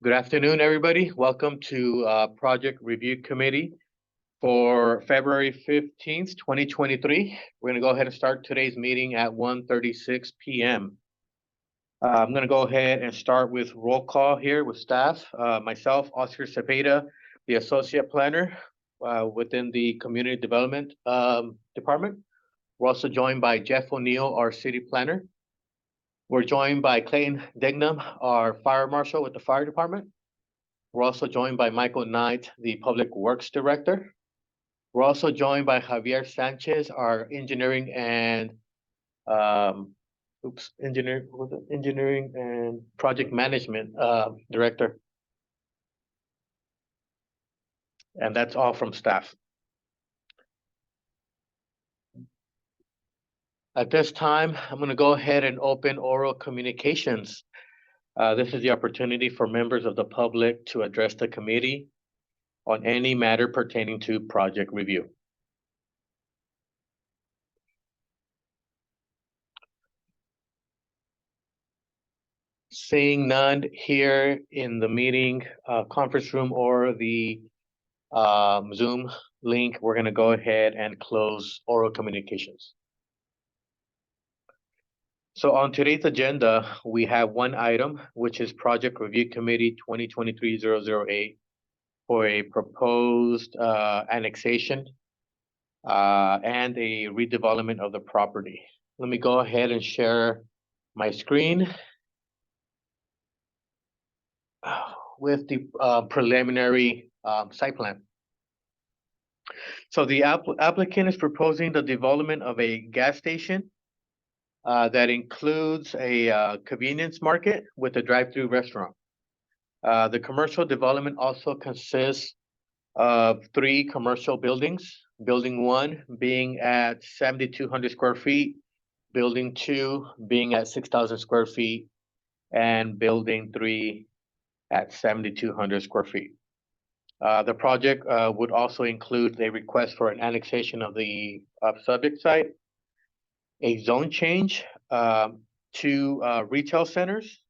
Good afternoon, everybody. Welcome to Project Review Committee for February 15th, 2023. We're going to go ahead and start today's meeting at 1:36 p.m. I'm going to go ahead and start with roll call here with staff. Myself, Oscar Cepeda, the Associate Planner within the Community Development Department. We're also joined by Jeff O'Neill, our City Planner. We're joined by Clayton Dignam, our Fire Marshal with the Fire Department. We're also joined by Michael Knight, the Public Works Director. We're also joined by Javier Sanchez, our Engineering and Engineering and Project Management Director. And that's all from staff. At this time, I'm going to go ahead and open oral communications. This is the opportunity for members of the public to address the committee on any matter pertaining to project review. Seeing none here in the meeting conference room or the Zoom link, we're going to go ahead and close oral communications. So on today's agenda, we have one item, which is Project Review Committee 2023-008 for a proposed annexation and a redevelopment of the property. Let me go ahead and share my screen with the preliminary site plan. So the applicant is proposing the development of a gas station that includes a convenience market with a drive-through restaurant. The commercial development also consists of 3 commercial buildings. Building 1 being at 7,200 square feet, Building 2 being at 6,000 square feet, and Building 3 at 7,200 square feet. The project would also include a request for an annexation of the subject site, a zone change to retail centers,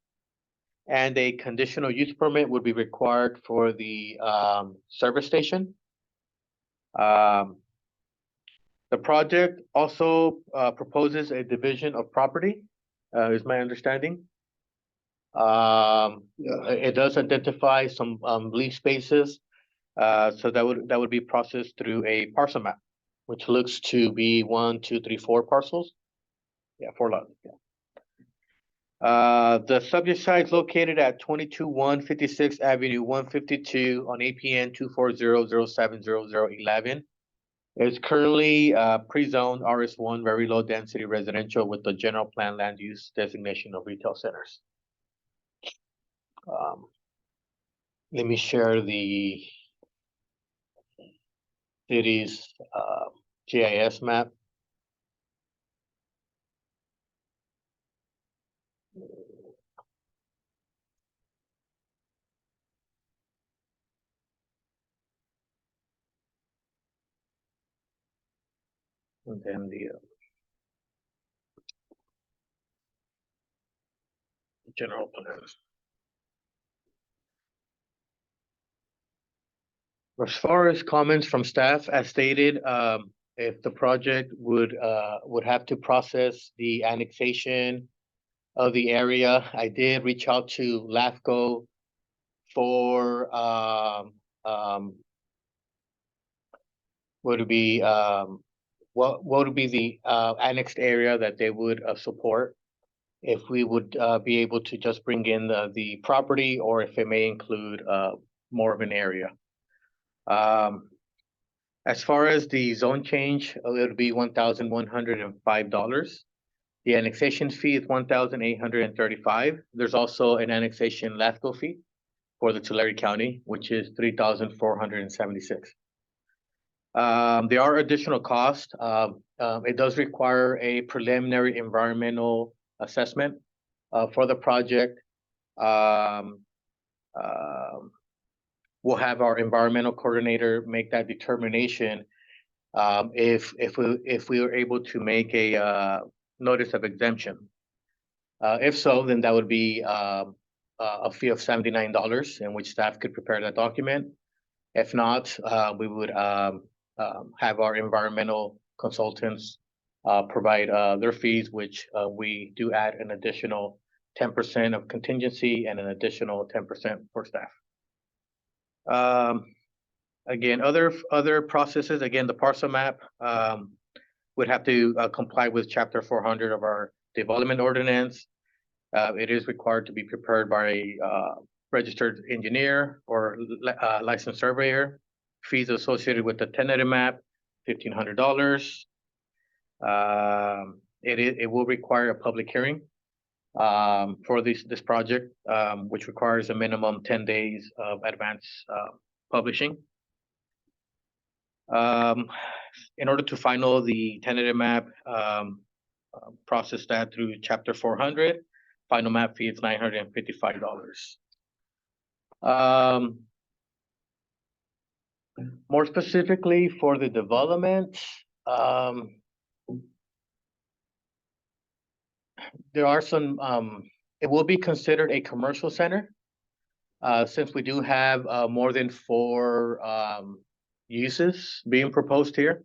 and a conditional use permit would be required for the service station. The project also proposes a division of property, is my understanding. It does identify some lease spaces, so that would be processed through a parcel map, which looks to be 1, 2, 3, 4 parcels. Yeah, 4 lots. Yeah. The subject site is located at 22156 Avenue 152 on APN 240070011. It's currently pre-zoned RS1, very low density residential with the general plan land use designation of retail centers. Let me share the city's GIS map. And then the general plan. As far as comments from staff, as stated, if the project would have to process the annexation of the area, I did reach out to LAFCO for what would be the annexed area that they would support, if we would be able to just bring in the property, or if it may include more of an area. As far as the zone change, it would be $1,105. The annexation fee is $1,835. There's also an annexation LAFCO fee for the Tulare County, which is $3,476. There are additional costs. It does require a preliminary environmental assessment for the project. We'll have our environmental coordinator make that determination if we were able to make a notice of exemption. If so, then that would be a fee of $79 in which staff could prepare that document. If not, we would have our environmental consultants provide their fees, which we do add an additional 10% of contingency and an additional 10% for staff. Again, other processes, again, the parcel map would have to comply with Chapter 400 of our development ordinance. It is required to be prepared by a registered engineer or licensed surveyor. Fees associated with the tentative map, $1,500. It will require a public hearing for this project, which requires a minimum 10 days of advance publishing. In order to final the tentative map, process that through Chapter 400. Final map fee is $955. More specifically for the development, there are some, it will be considered a commercial center, since we do have more than 4 uses being proposed here.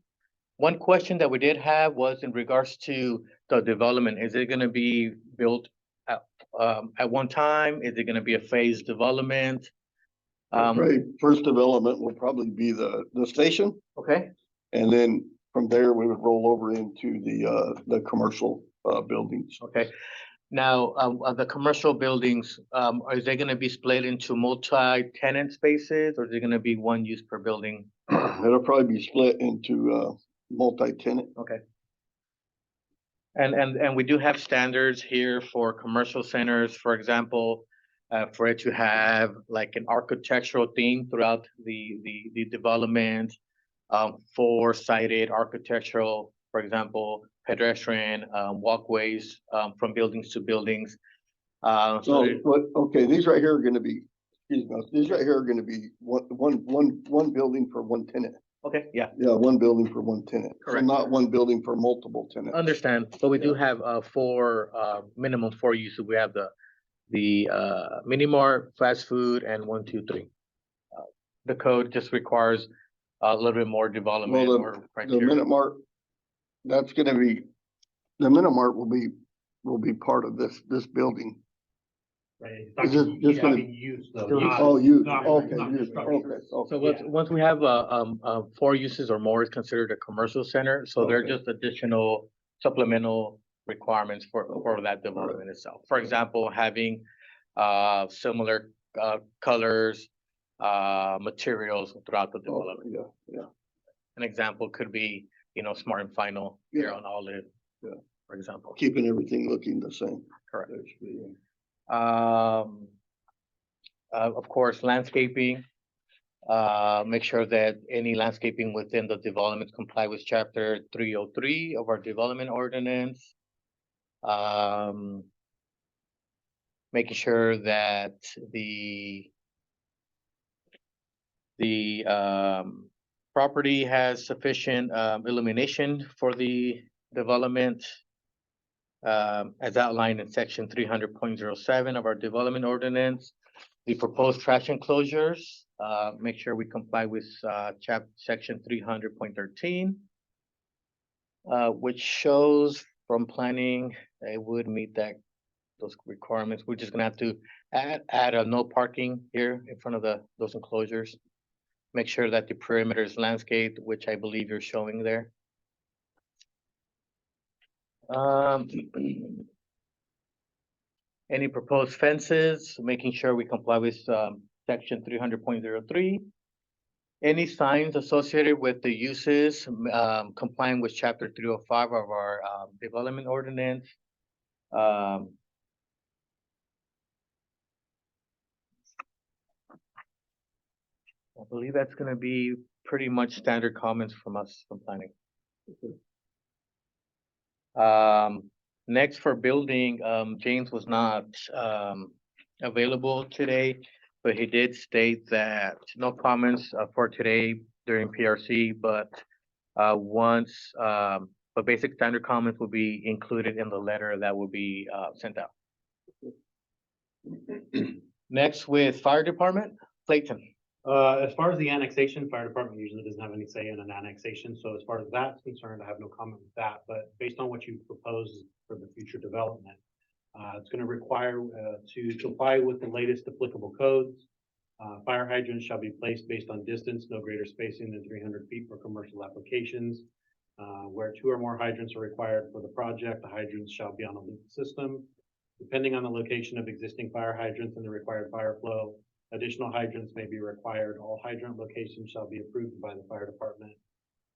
One question that we did have was in regards to the development. Is it going to be built at one time? Is it going to be a phased development? Right, first development will probably be the station, Okay, and then from there we would roll over into the commercial buildings. okay. Now, the commercial buildings, are they going to be split into multi-tenant spaces, or is it going to be one use per building? It'll probably be split into multi-tenant. Okay. And we do have standards here for commercial centers, for example, for it to have like an architectural theme throughout the development, four-sided architectural, for example, pedestrian walkways from buildings to buildings. Okay, these right here are going to be, excuse me, these right here are going to be one building for one tenant. Okay, yeah. Yeah, one building for one tenant. Correct. So not one building for multiple tenants. Understand, but we do have minimum 4 uses. We have the mini mart, fast food, and 1, 2, 3. The code just requires a little bit more development or criteria. The minute mart, that's going to be, the minute mart will be part of this building. Right. Is it just gonna be used though? Oh, used, not- okay, not used, construction. okay. So Okay. once we have 4 uses or more, is considered a commercial center. So they're Okay. just additional supplemental requirements for that development itself. For example, having similar colors, materials throughout the development. Yeah. An example could be, Smart and Final here Yeah. on Olive. Yeah. For example. Keeping everything looking the same. Correct. Of course, landscaping. Make sure that any landscaping within the development comply with Chapter 303 of our development ordinance. Making sure that the property has sufficient illumination for the development. As outlined in section 300.07 of our development ordinance. The proposed trash enclosures, make sure we comply with section 300.13. Which shows from planning, it would meet those requirements. We're just gonna have to add a no parking here in front of those enclosures. Make sure that the perimeter is landscaped, which I believe you're showing there. Any proposed fences, making sure we comply with section 300.03. Any signs associated with the uses complying with Chapter 305 of our development ordinance. I believe that's going to be pretty much standard comments from us from planning. Next for building, James was not available today, but he did state that no comments for today during PRC, but but basic standard comments will be included in the letter that will be sent out. Next with fire department, Clayton. As far as the annexation, fire department usually doesn't have any say in an annexation, so as far as that's concerned, I have no comment with that, but based on what you propose for the future development, it's gonna require, to comply with the latest applicable codes. Fire hydrants shall be placed based on distance, no greater spacing than 300 feet for commercial applications. Where 2 or more hydrants are required for the project, the hydrants shall be on a loop system. Depending on the location of existing fire hydrants and the required fire flow, additional hydrants may be required. All hydrant locations shall be approved by the fire department.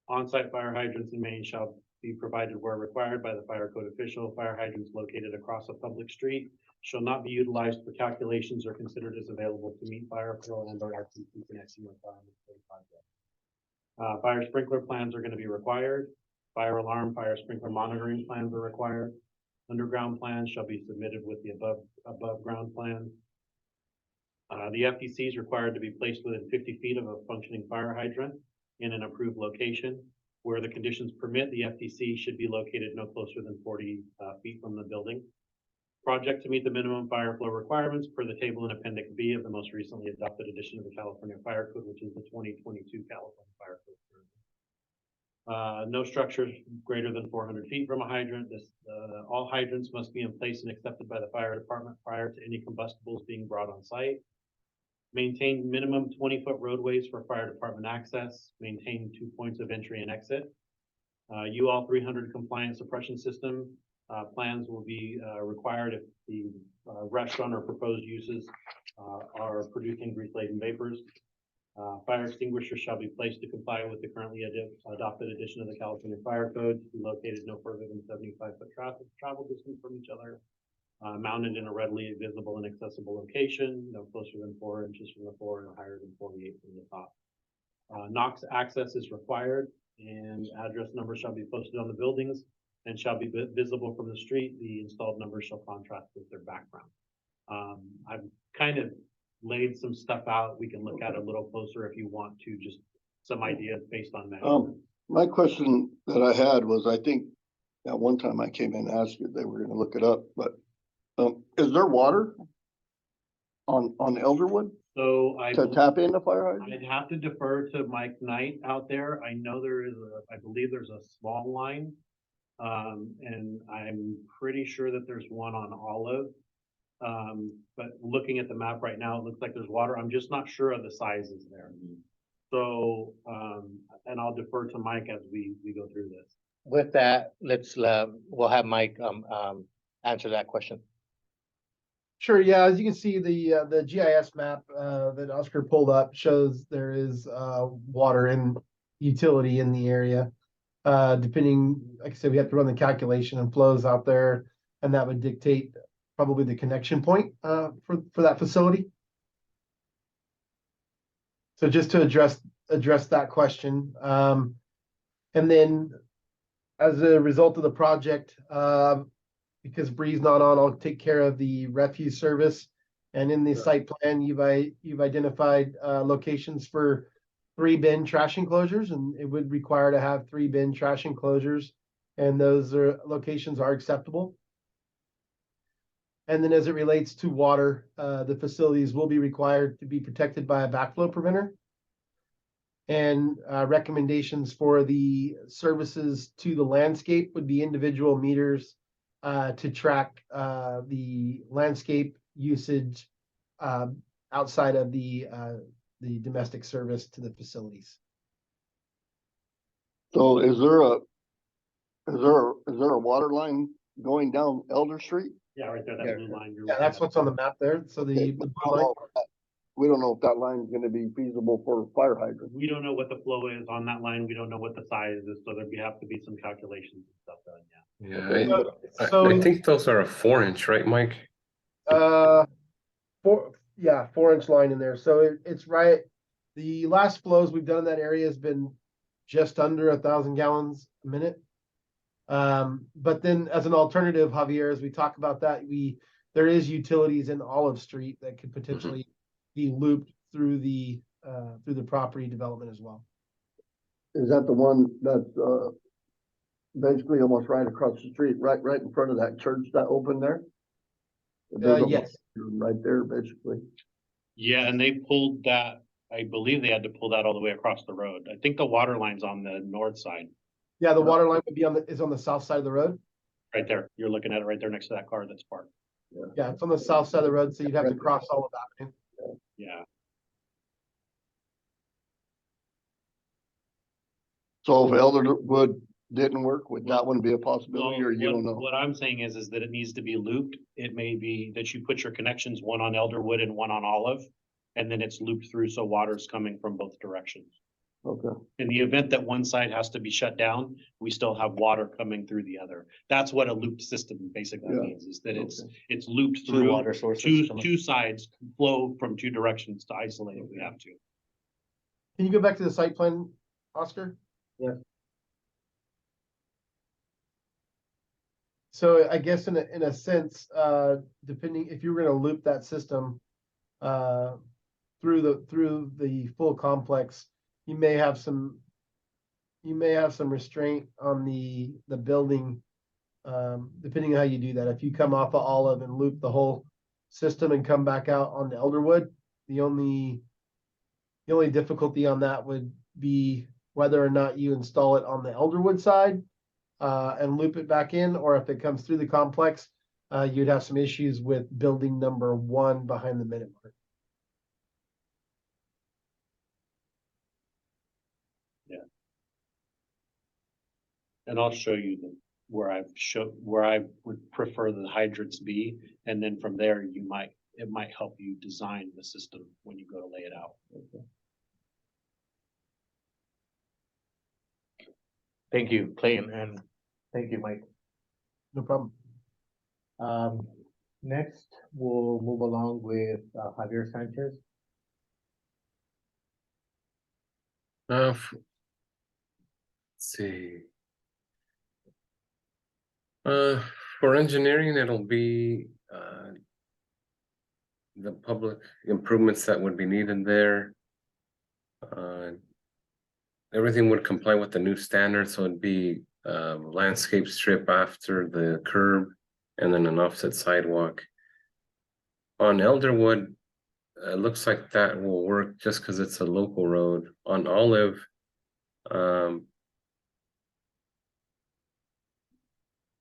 On-site fire hydrants and mains shall be provided where required by the fire code official. Fire hydrants located across a public street shall not be utilized for calculations or considered as available to meet fire flow and or RTP connection requirements for the project. Fire sprinkler plans are going to be required. Fire alarm, fire sprinkler monitoring plans are required. Underground plans shall be submitted with the above ground plan. The FDC is required to be placed within 50 feet of a functioning fire hydrant in an approved location. Where the conditions permit, the FDC should be located no closer than 40 feet from the building. Project to meet the minimum fire flow requirements per the table in Appendix B of the most recently adopted edition of the California Fire Code, which is the 2022 California Fire Code. No structures greater than 400 feet from a hydrant. All hydrants must be in place and accepted by the fire department prior to any combustibles being brought on site. Maintain minimum 20-foot roadways for fire department access. Maintain 2 points of entry and exit. UL 300 compliant suppression system plans will be required if the restaurant or proposed uses are producing grease-laden vapors. Fire extinguishers shall be placed to comply with the currently adopted edition of the California Fire Code, to be located no further than 75-foot travel distance from each other. Mounted in a readily visible and accessible location, no closer than 4 inches from the floor and higher than 48 from the top. NOx access is required, and address numbers shall be posted on the buildings and shall be visible from the street. The installed numbers shall contrast with their background. I've kind of laid some stuff out. We can look at it a little closer if you want to, just some ideas based on that. My question that I had was, I think at one time I came in and asked you, they were gonna look it up, but is there water on Elderwood So to tap into fire hydrant? I'd have to defer to Mike Knight out there. I know there is I believe there's a small line. And I'm pretty sure that there's one on Olive. But looking at the map right now, it looks like there's water. I'm just not sure of the sizes there. So, and I'll defer to Mike as we go through this. With that, we'll have Mike answer that question. Sure, yeah, as you can see, the GIS map that Oscar pulled up shows there is water and utility in the area. Depending, like I said, we have to run the calculation and flows out there, and that would dictate probably the connection point for that facility. So just to address that question, and then as a result of the project, because Bree's not on, I'll take care of the refuse service. And in the site plan, you've identified locations for 3 bin trash enclosures, and it would require to have 3 bin trash enclosures, and those locations are acceptable. And then as it relates to water, the facilities will be required to be protected by a backflow preventer. And recommendations for the services to the landscape would be individual meters to track the landscape usage outside of the domestic service to the facilities. So is there a water line going down Elder Street? Yeah, right there, that blue line. Yeah, that's what's on the map there. So the blue line. We don't know if that line is gonna be feasible for fire hydrant. We don't know what the flow is on that line. We don't know what the size is, so there'd have to be some calculations and stuff done, yeah. Yeah, So I think those are a 4-inch, right, Mike? 4-inch line in there. So it's right. The last flows we've done in that area has been just under 1,000 gallons a minute. But then as an alternative, Javier, as we talk about that, there is utilities in Olive Street that could potentially be looped through the property development as well. Is that the one that's basically almost right across the street, right in front of that church that opened there? Yes. right there, basically. Yeah, and they pulled that, I believe they had to pull that all the way across the road. I think the water line's on the north side, Yeah, the water line would be is on the south side of the road. right there. You're looking at it right there next to that car that's parked. Yeah, it's on the south side of the road, so you'd have to cross all of that. Yeah, So if Elderwood didn't work, would that one be a possibility, or you Well, don't know? what I'm saying is that it needs to be looped. It may be that you put your connections, one on Elderwood and one on Olive. And then it's looped through, so water's coming from both directions. Okay, In the event that one side has to be shut down, we still have water coming through the other. That's what a looped system basically Yeah. means, is that Okay. it's looped Two through. water sources coming. Two sides flow from two directions to isolate if we have to. Can you go back to the site plan, Oscar? Yeah. So I guess in a sense, depending if you were gonna loop that system through the full complex, you may have some restraint on the building, depending on how you do that. If you come off of Olive and loop the whole system and come back out on Elderwood, the only difficulty on that would be whether or not you install it on the Elderwood side and loop it back in, or if it comes through the complex, you'd have some issues with building number 1 behind the minute mark. And I'll show you where I would prefer the hydrants be, and then from there it might help you design the system when you go to lay it out. Thank you, Clayton, and thank you, Mike. No problem. Next, we'll move along with Javier Sanchez. Let's see. For engineering, it'll be the public improvements that would be needed there. Everything would comply with the new standards, so it'd be landscape strip after the curb and then an offset sidewalk. On Elderwood, it looks like that will work just because it's a local road. On Olive,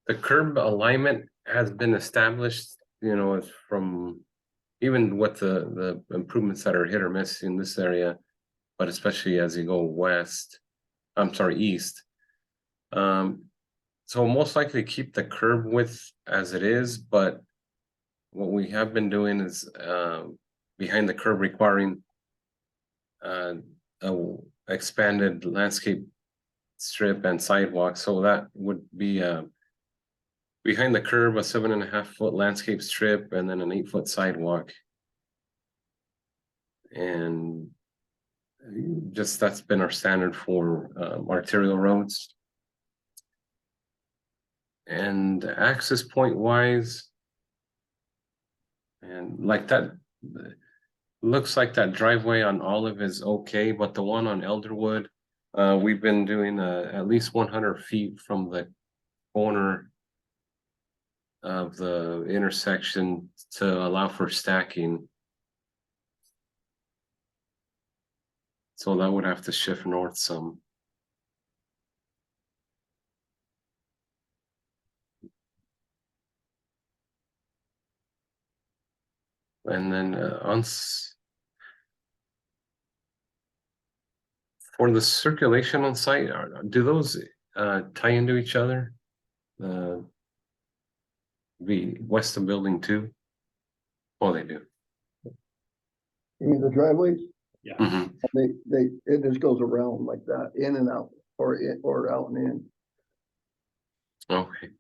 the curb alignment has been established, it's from even with the improvements that are hit or miss in this area, but especially as you go east. So most likely keep the curb width as it is, but what we have been doing is behind the curb requiring a expanded landscape strip and sidewalk. So that would be behind the curb, a 7.5-foot landscape strip, and then an 8-foot sidewalk. And just that's been our standard for arterial roads. And access point wise, and like that, looks like that driveway on Olive is okay, but the one on Elderwood, we've been doing at least 100 feet from the corner of the intersection to allow for stacking. So that would have to shift north some. And then for the circulation on site, do those tie into each other? The west of building 2? Oh, they do. you mean the driveways? Yeah. Mhm. It just goes around like that, in and out, or out and in. Okay.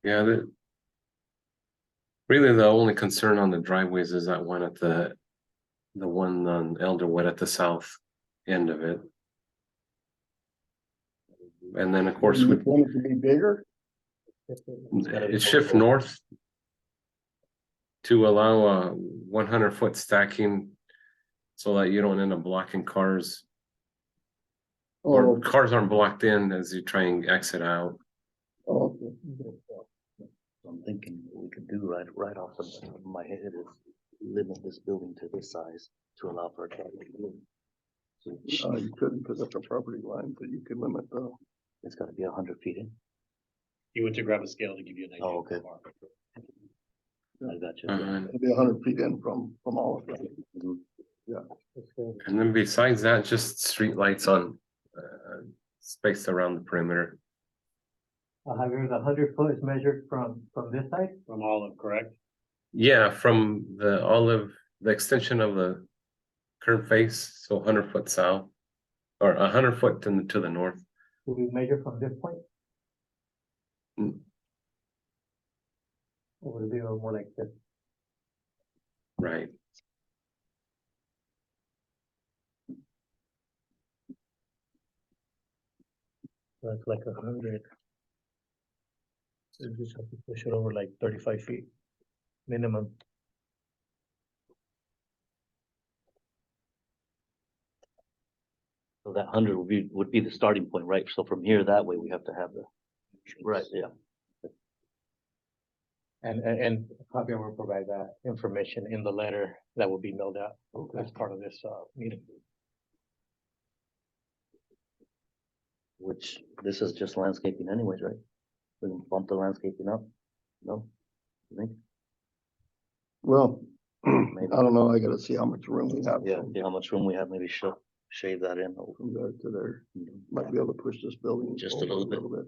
Yeah, really the only concern on the driveways is that one at the one on Elderwood at the south end of it. And then of course You want it to be bigger? it shift north to allow a 100-foot stacking so that you don't end up blocking cars or Oh, cars aren't blocked in as you try and exit out. oh, I'm thinking what we could do right off the top of my head is limit this building to this size to allow for a traffic. you couldn't, because that's a property line, but you could limit the, It's gotta be 100 feet in. You went to grab a scale to give you an idea. Oh, okay. I got you. it'd be 100 feet in from all of them. Mhm. And then besides that, just street lights on space around the perimeter. Javier, the 100 foot is measured from this side? From Olive, correct? Yeah, from the olive, the extension of the curb face, so 100 foot south. Or 100 foot to the north. Do we measure from this point? Mm. Or would it be more like this? Right. That's like 100. So you just have to push it over like 35 feet minimum. So that 100 would be the starting point, right? So from here, that way we have to have the, right, yeah. And Javier will provide that information in the letter that will be mailed out as part of this meeting. Which this is just landscaping anyways, right? We can bump the landscaping up, no? You think? Well, I don't know, I gotta see how much room we have. Yeah, see how much room we have, maybe shave that in. From there to there, might be able to push this building. Just a over little bit.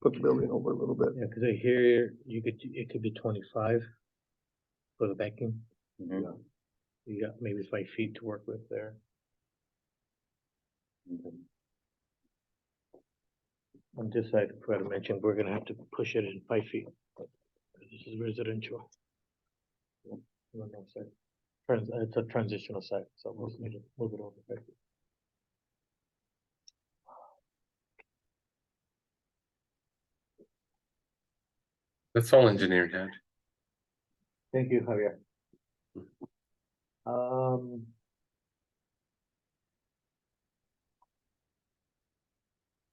Put the building over a little bit. Yeah, because here it could be 25 for the backing. Mhm. You got maybe 5 feet to work with there. Okay. On this side, I forgot to mention, we're gonna have to push it in 5 feet. This is residential. On that side. It's a transitional site, so we'll need to move it over. 5 feet. That's all engineering had. Thank you, Javier.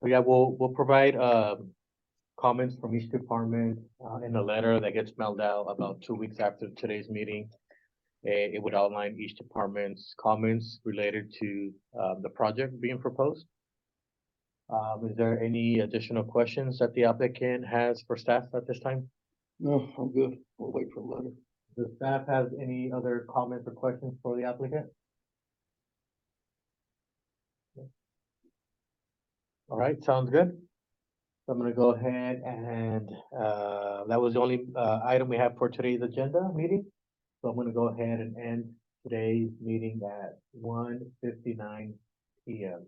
Yeah, we'll provide, comments from each department, in a letter that gets mailed out about 2 weeks after today's meeting. It would outline each department's comments related to, the project being proposed. Is there any additional questions that the applicant has for staff at this time? No, I'm good. We'll wait for a letter. Does staff have any other comments or questions for the applicant? All right, sounds good. So I'm gonna go ahead and, that was the only, item we have for today's agenda meeting. So I'm gonna go ahead and end today's meeting at 1:59 PM.